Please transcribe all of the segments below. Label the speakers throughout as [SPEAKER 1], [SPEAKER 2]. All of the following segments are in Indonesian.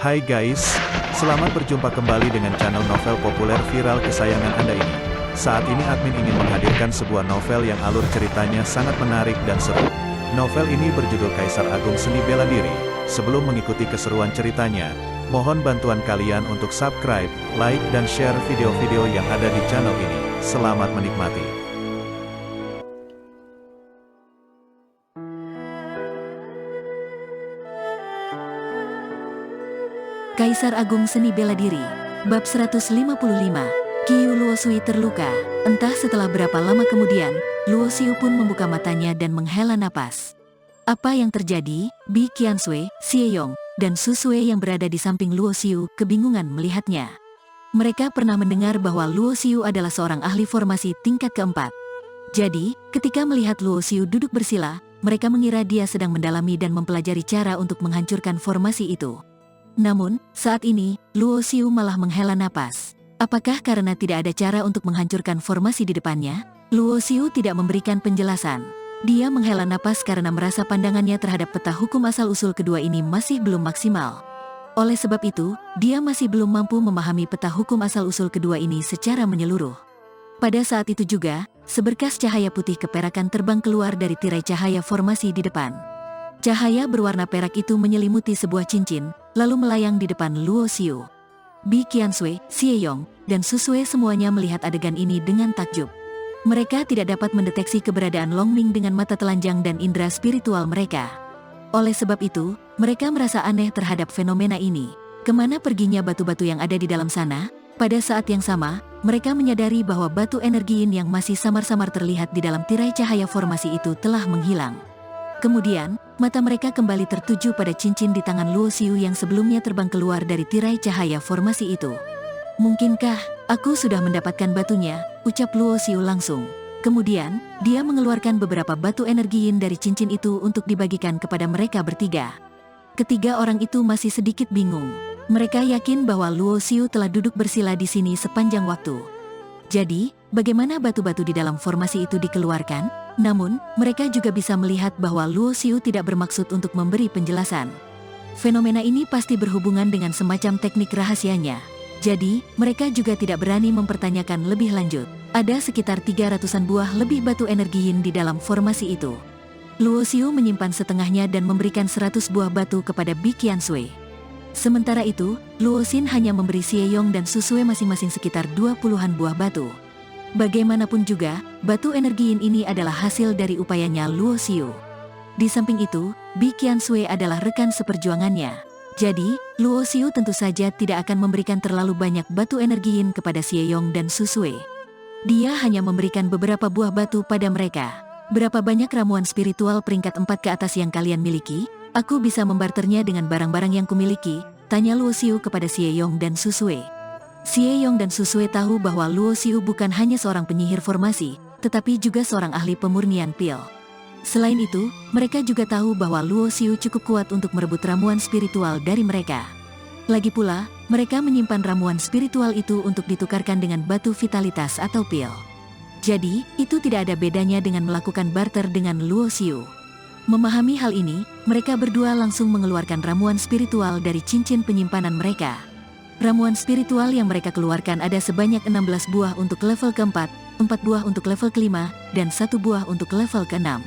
[SPEAKER 1] Hai guys, selamat berjumpa kembali dengan channel novel populer viral kesayangan Anda ini. Saat ini admin ingin menghadirkan sebuah novel yang alur ceritanya sangat menarik dan seru. Novel ini berjudul Kaisar Agung Seni Bela Diri. Sebelum mengikuti keseruan ceritanya, mohon bantuan kalian untuk subscribe, like, dan share video-video yang ada di channel ini. Selamat menikmati.
[SPEAKER 2] Kaisar Agung Seni Bela Diri, Bab 155, Qiu Luosui terluka. Entah setelah berapa lama kemudian, Luosiu pun membuka matanya dan menghela napas. Apa yang terjadi? Bi Qiansui, Xieyong, dan Susue yang berada di samping Luosiu kebingungan melihatnya. Mereka pernah mendengar bahwa Luosiu adalah seorang ahli formasi tingkat keempat. Jadi, ketika melihat Luosiu duduk bersila, mereka mengira dia sedang mendalami dan mempelajari cara untuk menghancurkan formasi itu. Namun, saat ini, Luosiu malah menghela napas. Apakah karena tidak ada cara untuk menghancurkan formasi di depannya? Luosiu tidak memberikan penjelasan. Dia menghela napas karena merasa pandangannya terhadap peta hukum asal-usul kedua ini masih belum maksimal. Oleh sebab itu, dia masih belum mampu memahami peta hukum asal-usul kedua ini secara menyeluruh. Pada saat itu juga, seberkas cahaya putih keperakan terbang keluar dari tirai cahaya formasi di depan. Cahaya berwarna perak itu menyelimuti sebuah cincin, lalu melayang di depan Luosiu. Bi Qiansui, Xieyong, dan Susue semuanya melihat adegan ini dengan takjub. Mereka tidak dapat mendeteksi keberadaan Longming dengan mata telanjang dan indera spiritual mereka. Oleh sebab itu, mereka merasa aneh terhadap fenomena ini. Kemana perginya batu-batu yang ada di dalam sana? Pada saat yang sama, mereka menyadari bahwa batu energi yin yang masih samar-samar terlihat di dalam tirai cahaya formasi itu telah menghilang. Kemudian, mata mereka kembali tertuju pada cincin di tangan Luosiu yang sebelumnya terbang keluar dari tirai cahaya formasi itu. Mungkinkah aku sudah mendapatkan batunya? Ucap Luosiu langsung. Kemudian, dia mengeluarkan beberapa batu energi yin dari cincin itu untuk dibagikan kepada mereka bertiga. Ketiga orang itu masih sedikit bingung. Mereka yakin bahwa Luosiu telah duduk bersila di sini sepanjang waktu. Jadi, bagaimana batu-batu di dalam formasi itu dikeluarkan? Namun, mereka juga bisa melihat bahwa Luosiu tidak bermaksud untuk memberi penjelasan. Fenomena ini pasti berhubungan dengan semacam teknik rahasianya. Jadi, mereka juga tidak berani mempertanyakan lebih lanjut. Ada sekitar 300-an buah lebih batu energi yin di dalam formasi itu. Luosiu menyimpan setengahnya dan memberikan 100 buah batu kepada Bi Qiansui. Sementara itu, Luosin hanya memberi Xieyong dan Susue masing-masing sekitar 20-an buah batu. Bagaimanapun juga, batu energi yin ini adalah hasil dari upayanya Luosiu. Di samping itu, Bi Qiansui adalah rekan seperjuangannya. Jadi, Luosiu tentu saja tidak akan memberikan terlalu banyak batu energi yin kepada Xieyong dan Susue. Dia hanya memberikan beberapa buah batu pada mereka. Berapa banyak ramuan spiritual peringkat 4 ke atas yang kalian miliki? Aku bisa membarternya dengan barang-barang yang kumiliki, tanya Luosiu kepada Xieyong dan Susue. Xieyong dan Susue tahu bahwa Luosiu bukan hanya seorang penyihir formasi, tetapi juga seorang ahli pemurnian pil. Selain itu, mereka juga tahu bahwa Luosiu cukup kuat untuk merebut ramuan spiritual dari mereka. Lagi pula, mereka menyimpan ramuan spiritual itu untuk ditukarkan dengan batu vitalitas atau pil. Jadi, itu tidak ada bedanya dengan melakukan barter dengan Luosiu. Memahami hal ini, mereka berdua langsung mengeluarkan ramuan spiritual dari cincin penyimpanan mereka. Ramuan spiritual yang mereka keluarkan ada sebanyak 16 buah untuk level keempat, 4 buah untuk level kelima, dan 1 buah untuk level keenam.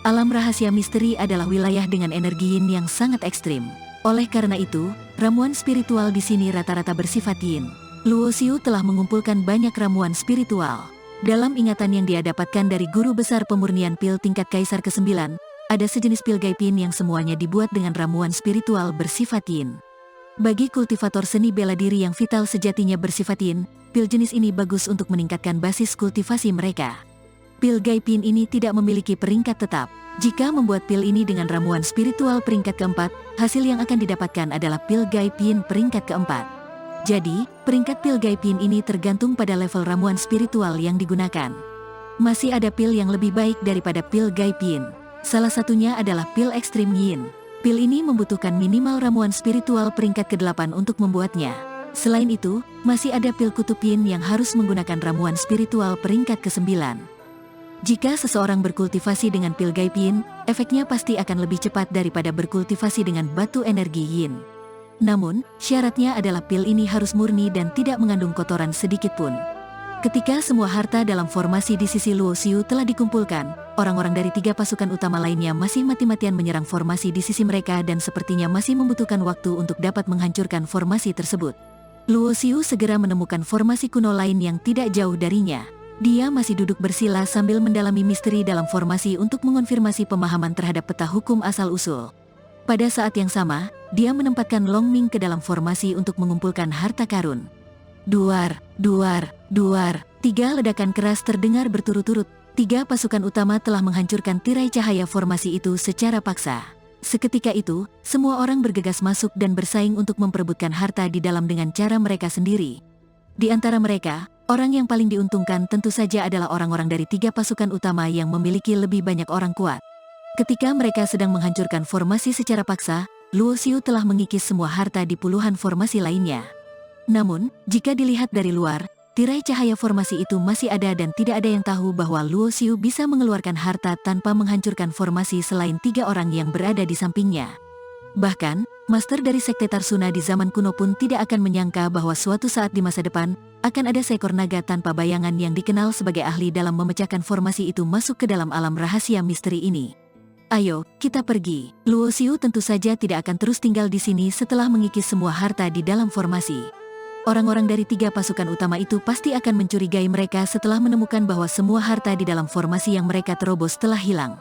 [SPEAKER 2] Alam rahasia misteri adalah wilayah dengan energi yin yang sangat ekstrim. Oleh karena itu, ramuan spiritual di sini rata-rata bersifat yin. Luosiu telah mengumpulkan banyak ramuan spiritual. Dalam ingatan yang dia dapatkan dari guru besar pemurnian pil tingkat Kaisar ke-9, ada sejenis pil gaipin yang semuanya dibuat dengan ramuan spiritual bersifat yin. Bagi kultivator seni bela diri yang vital sejatinya bersifat yin, pil jenis ini bagus untuk meningkatkan basis kultivasi mereka. Pil gaipin ini tidak memiliki peringkat tetap. Jika membuat pil ini dengan ramuan spiritual peringkat keempat, hasil yang akan didapatkan adalah pil gaipin peringkat keempat. Jadi, peringkat pil gaipin ini tergantung pada level ramuan spiritual yang digunakan. Masih ada pil yang lebih baik daripada pil gaipin. Salah satunya adalah pil ekstrim yin. Pil ini membutuhkan minimal ramuan spiritual peringkat ke-8 untuk membuatnya. Selain itu, masih ada pil kutub yin yang harus menggunakan ramuan spiritual peringkat ke-9. Jika seseorang berkultivasi dengan pil gaib yin, efeknya pasti akan lebih cepat daripada berkultivasi dengan batu energi yin. Namun, syaratnya adalah pil ini harus murni dan tidak mengandung kotoran sedikit pun. Ketika semua harta dalam formasi di sisi Luo Xiu telah dikumpulkan, orang-orang dari 3 pasukan utama lainnya masih mati-matian menyerang formasi di sisi mereka dan sepertinya masih membutuhkan waktu untuk dapat menghancurkan formasi tersebut. Luo Xiu segera menemukan formasi kuno lain yang tidak jauh darinya. Dia masih duduk bersila sambil mendalami misteri dalam formasi untuk mengonfirmasi pemahaman terhadap peta hukum asal-usul. Pada saat yang sama, dia menempatkan Long Ming ke dalam formasi untuk mengumpulkan harta karun. Duar, duar, duar, 3 ledakan keras terdengar berturut-turut. 3 pasukan utama telah menghancurkan tirai cahaya formasi itu secara paksa. Seketika itu, semua orang bergegas masuk dan bersaing untuk memperebutkan harta di dalam dengan cara mereka sendiri. Di antara mereka, orang yang paling diuntungkan tentu saja adalah orang-orang dari 3 pasukan utama yang memiliki lebih banyak orang kuat. Ketika mereka sedang menghancurkan formasi secara paksa, Luo Xiu telah mengikis semua harta di puluhan formasi lainnya. Namun, jika dilihat dari luar, tirai cahaya formasi itu masih ada dan tidak ada yang tahu bahwa Luo Xiu bisa mengeluarkan harta tanpa menghancurkan formasi selain 3 orang yang berada di sampingnya. Bahkan, master dari Sekte Tarsuna di zaman kuno pun tidak akan menyangka bahwa suatu saat di masa depan, akan ada seekor naga tanpa bayangan yang dikenal sebagai ahli dalam memecahkan formasi itu masuk ke dalam alam rahasia misteri ini. Ayo, kita pergi. Luo Xiu tentu saja tidak akan terus tinggal di sini setelah mengikis semua harta di dalam formasi. Orang-orang dari 3 pasukan utama itu pasti akan mencurigai mereka setelah menemukan bahwa semua harta di dalam formasi yang mereka terobos telah hilang.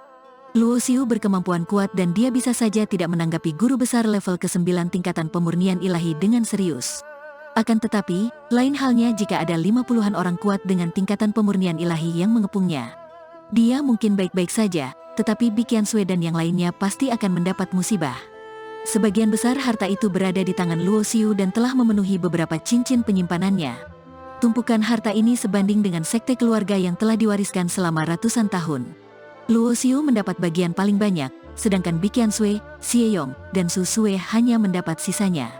[SPEAKER 2] Luo Xiu berkemampuan kuat dan dia bisa saja tidak menanggapi guru besar level ke-9 tingkatan pemurnian ilahi dengan serius. Akan tetapi, lain halnya jika ada 50-an orang kuat dengan tingkatan pemurnian ilahi yang mengepungnya. Dia mungkin baik-baik saja, tetapi Bikian Sui dan yang lainnya pasti akan mendapat musibah. Sebagian besar harta itu berada di tangan Luo Xiu dan telah memenuhi beberapa cincin penyimpanannya. Tumpukan harta ini sebanding dengan sekte keluarga yang telah diwariskan selama ratusan tahun. Luo Xiu mendapat bagian paling banyak, sedangkan Bikian Sui, Xie Yong, dan Su Sui hanya mendapat sisanya.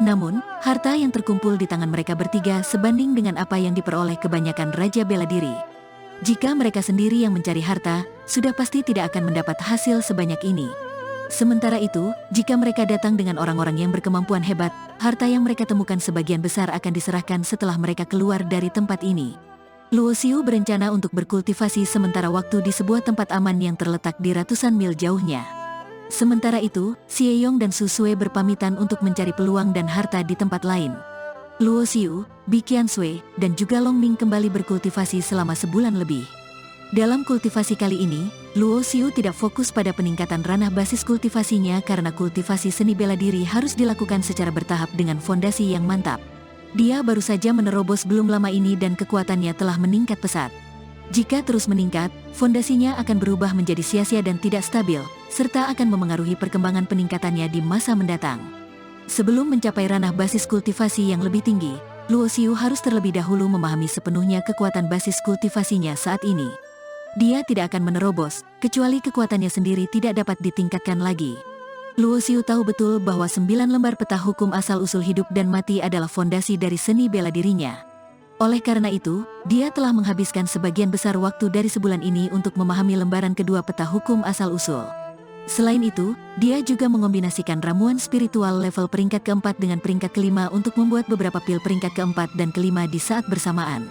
[SPEAKER 2] Namun, harta yang terkumpul di tangan mereka bertiga sebanding dengan apa yang diperoleh kebanyakan Raja Bela Diri. Jika mereka sendiri yang mencari harta, sudah pasti tidak akan mendapat hasil sebanyak ini. Sementara itu, jika mereka datang dengan orang-orang yang berkemampuan hebat, harta yang mereka temukan sebagian besar akan diserahkan setelah mereka keluar dari tempat ini. Luo Xiu berencana untuk berkultivasi sementara waktu di sebuah tempat aman yang terletak di ratusan mil jauhnya. Sementara itu, Xie Yong dan Su Sui berpamitan untuk mencari peluang dan harta di tempat lain. Luo Xiu, Bikian Sui, dan juga Long Ming kembali berkultivasi selama sebulan lebih. Dalam kultivasi kali ini, Luo Xiu tidak fokus pada peningkatan ranah basis kultivasinya karena kultivasi seni bela diri harus dilakukan secara bertahap dengan fondasi yang mantap. Dia baru saja menerobos belum lama ini dan kekuatannya telah meningkat pesat. Jika terus meningkat, fondasinya akan berubah menjadi sia-sia dan tidak stabil, serta akan memengaruhi perkembangan peningkatannya di masa mendatang. Sebelum mencapai ranah basis kultivasi yang lebih tinggi, Luo Xiu harus terlebih dahulu memahami sepenuhnya kekuatan basis kultivasinya saat ini. Dia tidak akan menerobos, kecuali kekuatannya sendiri tidak dapat ditingkatkan lagi. Luo Xiu tahu betul bahwa 9 lembar peta hukum asal-usul hidup dan mati adalah fondasi dari seni bela dirinya. Oleh karena itu, dia telah menghabiskan sebagian besar waktu dari sebulan ini untuk memahami lembaran kedua peta hukum asal-usul. Selain itu, dia juga mengombinasikan ramuan spiritual level peringkat ke-4 dengan peringkat ke-5 untuk membuat beberapa pil peringkat ke-4 dan ke-5 di saat bersamaan.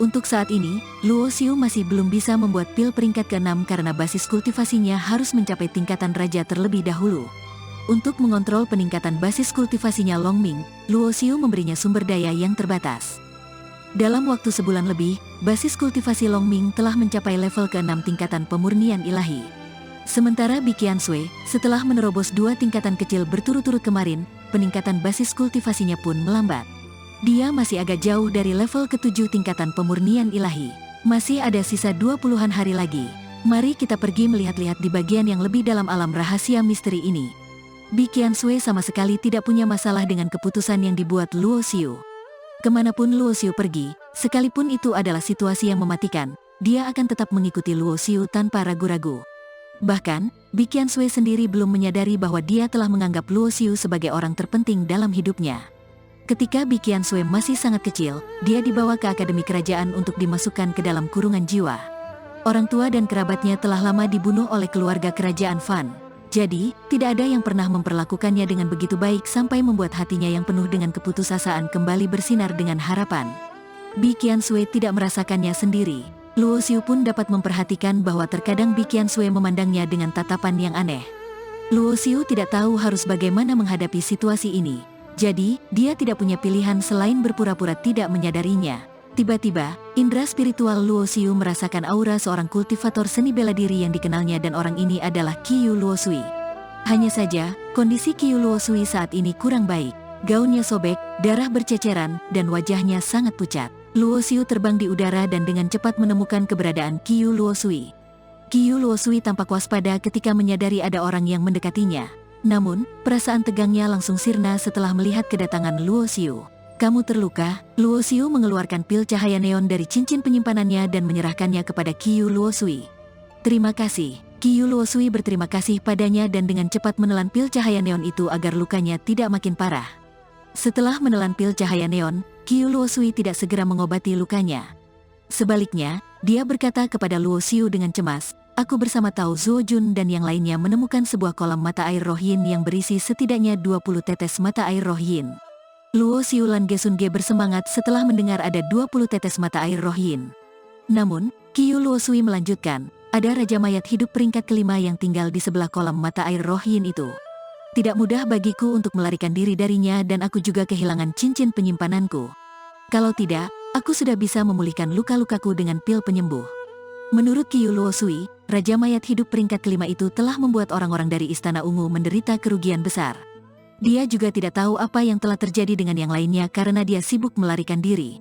[SPEAKER 2] Untuk saat ini, Luo Xiu masih belum bisa membuat pil peringkat ke-6 karena basis kultivasinya harus mencapai tingkatan raja terlebih dahulu. Untuk mengontrol peningkatan basis kultivasinya Long Ming, Luo Xiu memberinya sumber daya yang terbatas. Dalam waktu sebulan lebih, basis kultivasi Long Ming telah mencapai level ke-6 tingkatan pemurnian ilahi. Sementara Bikian Sui, setelah menerobos 2 tingkatan kecil berturut-turut kemarin, peningkatan basis kultivasinya pun melambat. Dia masih agak jauh dari level ke-7 tingkatan pemurnian ilahi. Masih ada sisa 20-an hari lagi. Mari kita pergi melihat-lihat di bagian yang lebih dalam alam rahasia misteri ini. Bikian Sui sama sekali tidak punya masalah dengan keputusan yang dibuat Luo Xiu. Kemanapun Luo Xiu pergi, sekalipun itu adalah situasi yang mematikan, dia akan tetap mengikuti Luo Xiu tanpa ragu-ragu. Bahkan, Bikian Sui sendiri belum menyadari bahwa dia telah menganggap Luo Xiu sebagai orang terpenting dalam hidupnya. Ketika Bikian Sui masih sangat kecil, dia dibawa ke akademi kerajaan untuk dimasukkan ke dalam kurungan jiwa. Orang tua dan kerabatnya telah lama dibunuh oleh keluarga kerajaan Fan. Jadi, tidak ada yang pernah memperlakukannya dengan begitu baik sampai membuat hatinya yang penuh dengan keputusasaan kembali bersinar dengan harapan. Bi Qiansui tidak merasakannya sendiri. Luo Xiu pun dapat memperhatikan bahwa terkadang Bi Qiansui memandangnya dengan tatapan yang aneh. Luo Xiu tidak tahu harus bagaimana menghadapi situasi ini. Jadi, dia tidak punya pilihan selain berpura-pura tidak menyadarinya. Tiba-tiba, indera spiritual Luo Xiu merasakan aura seorang kultivator seni bela diri yang dikenalnya dan orang ini adalah Qiu Luosui. Hanya saja, kondisi Qiu Luosui saat ini kurang baik. Gaunnya sobek, darah berceceran, dan wajahnya sangat pucat. Luo Xiu terbang di udara dan dengan cepat menemukan keberadaan Qiu Luosui. Qiu Luosui tampak waspada ketika menyadari ada orang yang mendekatinya. Namun, perasaan tegangnya langsung sirna setelah melihat kedatangan Luo Xiu. "Kamu terluka?" Luo Xiu mengeluarkan pil cahaya neon dari cincin penyimpanannya dan menyerahkannya kepada Qiu Luosui. "Terima kasih." Qiu Luosui berterima kasih padanya dan dengan cepat menelan pil cahaya neon itu agar lukanya tidak makin parah. Setelah menelan pil cahaya neon, Qiu Luosui tidak segera mengobati lukanya. Sebaliknya, dia berkata kepada Luo Xiu dengan cemas, "Aku bersama Tao Zuojun dan yang lainnya menemukan sebuah kolam mata air roh yin yang berisi setidaknya 20 tetes mata air roh yin." Luo Xiu dan Gesunge bersemangat setelah mendengar ada 20 tetes mata air roh yin. Namun, Qiu Luosui melanjutkan, "Ada Raja Mayat hidup peringkat kelima yang tinggal di sebelah kolam mata air roh yin itu. Tidak mudah bagiku untuk melarikan diri darinya dan aku juga kehilangan cincin penyimpananku. Kalau tidak, aku sudah bisa memulihkan luka-lukaku dengan pil penyembuh." Menurut Qiu Luosui, Raja Mayat hidup peringkat kelima itu telah membuat orang-orang dari Istana Ungu menderita kerugian besar. Dia juga tidak tahu apa yang telah terjadi dengan yang lainnya karena dia sibuk melarikan diri.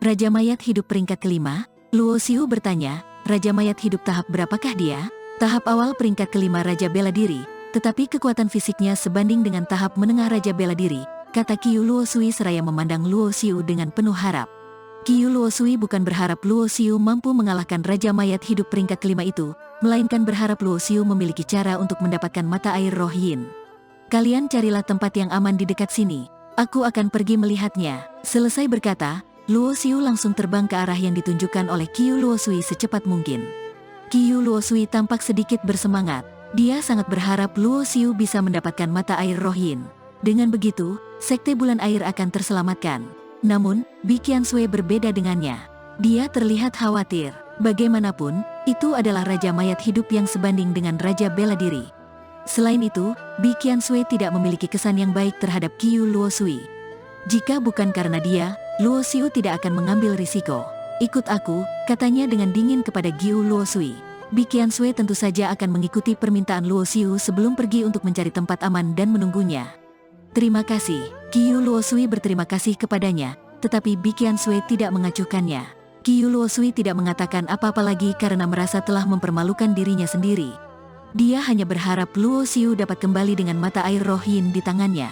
[SPEAKER 2] "Raja Mayat hidup peringkat kelima?" Luo Xiu bertanya, "Raja Mayat hidup tahap berapakah dia?" "Tahap awal peringkat kelima Raja Bela Diri, tetapi kekuatan fisiknya sebanding dengan tahap menengah Raja Bela Diri," kata Qiu Luosui seraya memandang Luo Xiu dengan penuh harap. Qiu Luosui bukan berharap Luo Xiu mampu mengalahkan Raja Mayat hidup peringkat kelima itu, melainkan berharap Luo Xiu memiliki cara untuk mendapatkan mata air roh yin. "Kalian carilah tempat yang aman di dekat sini. Aku akan pergi melihatnya." Selesai berkata, Luo Xiu langsung terbang ke arah yang ditunjukkan oleh Qiu Luosui secepat mungkin. Qiu Luosui tampak sedikit bersemangat. Dia sangat berharap Luo Xiu bisa mendapatkan mata air roh yin. Dengan begitu, sekte bulan air akan terselamatkan. Namun, Bi Qiansui berbeda dengannya. Dia terlihat khawatir. Bagaimanapun, itu adalah Raja Mayat hidup yang sebanding dengan Raja Bela Diri. Selain itu, Bi Qiansui tidak memiliki kesan yang baik terhadap Qiu Luosui. Jika bukan karena dia, Luo Xiu tidak akan mengambil risiko. "Ikut aku," katanya dengan dingin kepada Qiu Luosui. Bi Qiansui tentu saja akan mengikuti permintaan Luo Xiu sebelum pergi untuk mencari tempat aman dan menunggunya. "Terima kasih." Qiu Luosui berterima kasih kepadanya, tetapi Bi Qiansui tidak mengacuhkannya. Qiu Luosui tidak mengatakan apa-apa lagi karena merasa telah mempermalukan dirinya sendiri. Dia hanya berharap Luo Xiu dapat kembali dengan mata air roh yin di tangannya.